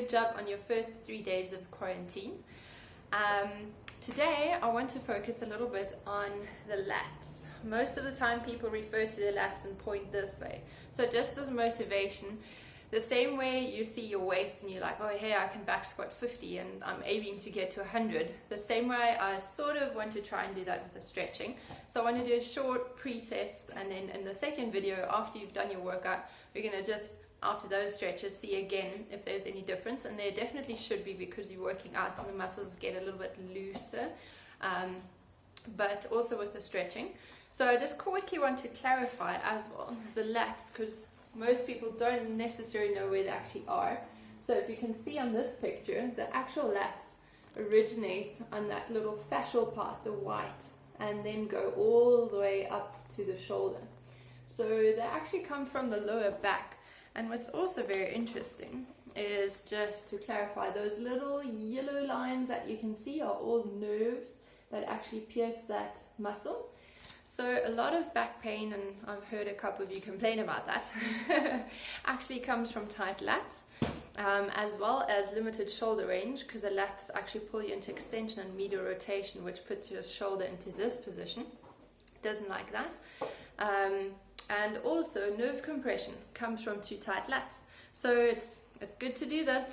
good job on your first 3 days of quarantine. Today I want to focus a little bit on the lats. Most of the time people refer to the lats and point this way. So just as motivation, the same way you see your weights and you're like, oh hey, I can back squat 50 and I'm aiming to get to 100. The same way I sort of want to try and do that with the stretching. So I want to do a short pre-test, and then in the second video after you've done your workout, we're going to just, after those stretches, see again if there's any difference, and there definitely should be because you're working out and the muscles get a little bit looser, but also with the stretching. So I just quickly want to clarify as well the lats, because most people don't necessarily know where they actually are. So if you can see on this picture, the actual lats originate on that little fascial part, the white, and then go all the way up to the shoulder. So they actually come from the lower back. And what's also very interesting is, just to clarify, those little yellow lines that you can see are all nerves that actually pierce that muscle. So a lot of back pain, and I've heard a couple of you complain about that, actually comes from tight lats, as well as limited shoulder range, because the lats actually pull you into extension and medial rotation, which puts your shoulder into this position. Doesn't like that. And also nerve compression comes from too tight lats. So it's good to do this.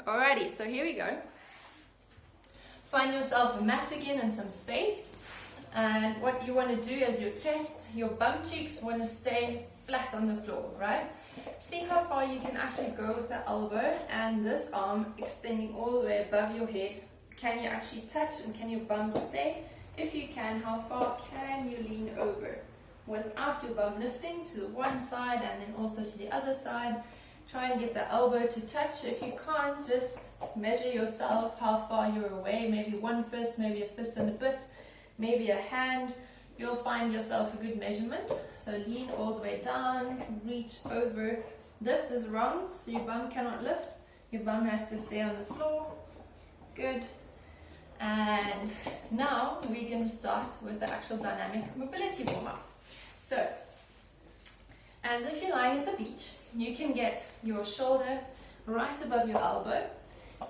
Alrighty, so here we go. Find yourself a mat again and some space. And what you want to do as your test, your bum cheeks want to stay flat on the floor, right? See how far you can actually go with the elbow and this arm extending all the way above your head. Can you actually touch, and can your bum stay? If you can, how far can you lean over without your bum lifting to the one side and then also to the other side? Try and get the elbow to touch. If you can't, just measure yourself how far you're away. Maybe one fist, maybe a fist and a bit, maybe a hand. You'll find yourself a good measurement. So lean all the way down, reach over. This is wrong, so your bum cannot lift. Your bum has to stay on the floor. Good. And now we're going to start with the actual dynamic mobility warm-up. So, as if you're lying at the beach, you can get your shoulder right above your elbow.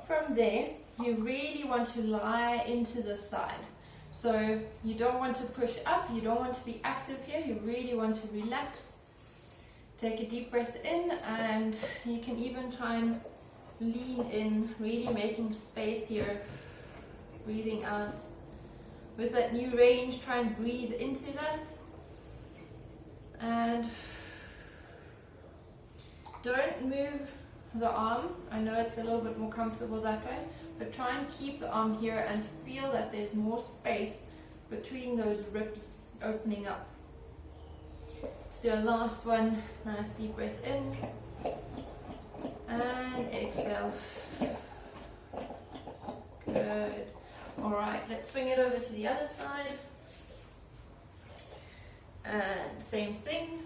From there, you really want to lie into the side. So you don't want to push up, you don't want to be active here, you really want to relax. Take a deep breath in, and you can even try and lean in, really making space here. Breathing out. With that new range, try and breathe into that. And don't move the arm. I know it's a little bit more comfortable that way, but try and keep the arm here and feel that there's more space between those ribs opening up. So last one, nice deep breath in and exhale. Good. Alright, let's swing it over to the other side. And same thing,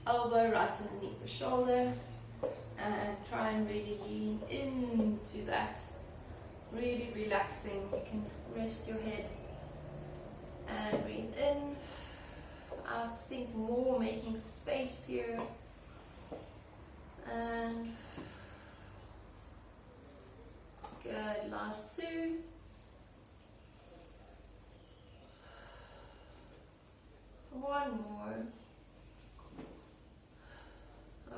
elbow right underneath the shoulder, and try and really lean into that. Really relaxing. You can rest your head and breathe in, out, think more, making space here, and good, last two. One more.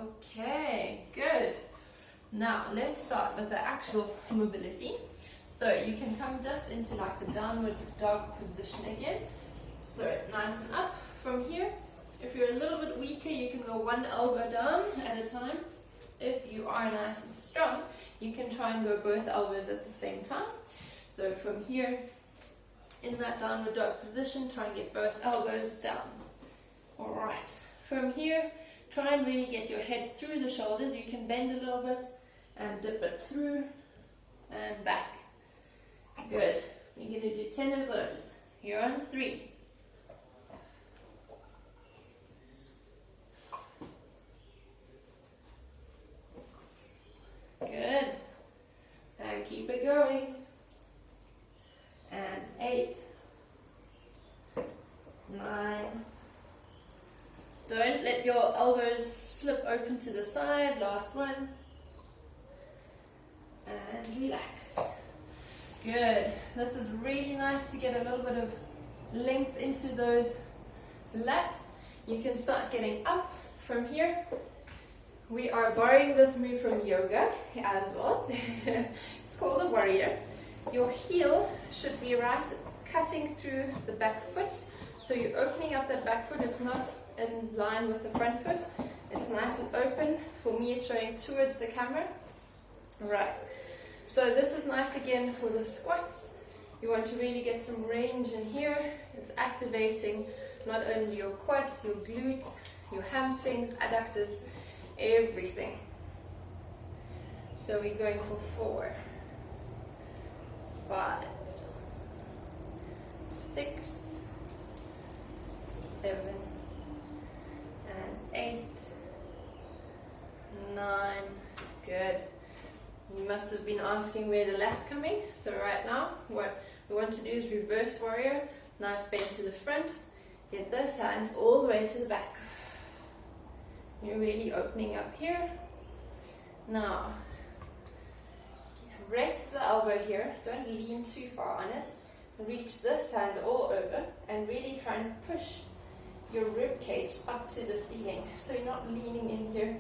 Okay, good. Now let's start with the actual mobility. So you can come just into like the downward dog position again. So nice and up. From here, if you're a little bit weaker, you can go one elbow down at a time. If you are nice and strong, you can try and go both elbows at the same time. So from here, in that downward dog position, try and get both elbows down. Alright, from here, try and really get your head through the shoulders. You can bend a little bit and dip it through and back. Good. We're going to do 10 of those. You're on 3. Good. And keep it going. And 8, 9. Don't let your elbows slip open to the side. Last one. And relax. Good. This is really nice to get a little bit of length into those lats. You can start getting up from here. We are borrowing this move from yoga as well. It's called a warrior. Your heel should be right cutting through the back foot. So you're opening up that back foot. It's not in line with the front foot. It's nice and open. For me, it's showing towards the camera. Right. So this is nice again for the squats. You want to really get some range in here. It's activating not only your quads, your glutes, your hamstrings, adductors, everything. So we're going for 4, 5, 6, 7, and 8, 9. Good. You must have been asking where the lat's coming. So right now, what we want to do is reverse warrior. Nice bend to the front. Get this hand all the way to the back. You're really opening up here. Now, rest the elbow here. Don't lean too far on it. Reach this hand all over and really try and push your rib cage up to the ceiling. So you're not leaning in here.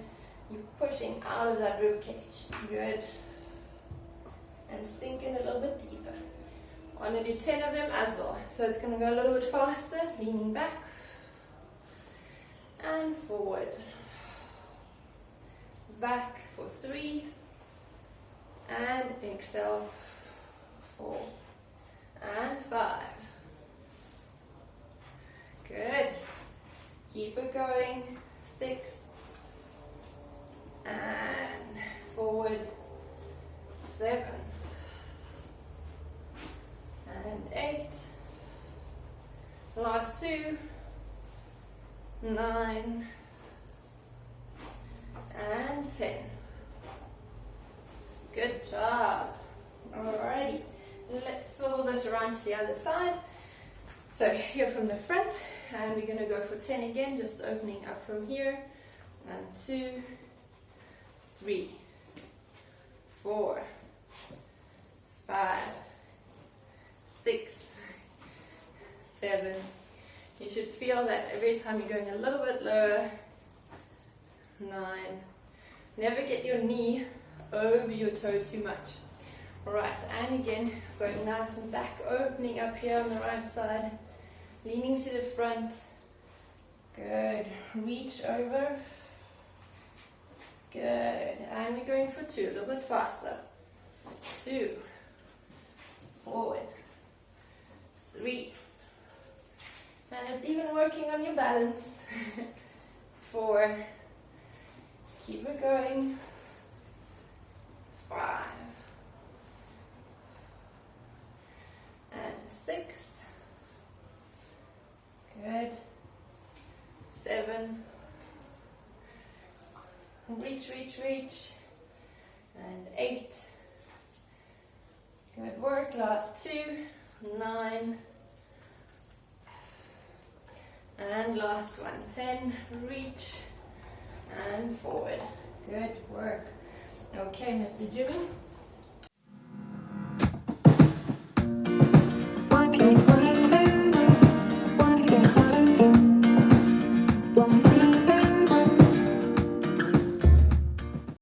You're pushing out of that rib cage. Good. And sink in a little bit deeper. I want to do 10 of them as well. So it's going to go a little bit faster. Leaning back. And forward. Back for 3. And exhale. 4. And 5. Good. Keep it going. 6. And forward. 7. And 8. Last 2. 9. And 10. Good job. Alrighty. Let's swivel this around to the other side. So here from the front, and we're going to go for 10 again, just opening up from here. And 2, 3, 4, 5, 6, 7. You should feel that every time you're going a little bit lower. 9. Never get your knee over your toe too much. Alright, and again, going nice and back, opening up here on the right side, leaning to the front. Good. Reach over. Good. And we're going for 2, a little bit faster. 2. Forward. 3. And it's even working on your balance. 4. Keep it going. 5. And 6. Good. 7. Reach, reach, reach. And 8. Good work. Last 2. 9. And last one. 10. Reach. And forward. Good work. Okay, Mr. Jimmy.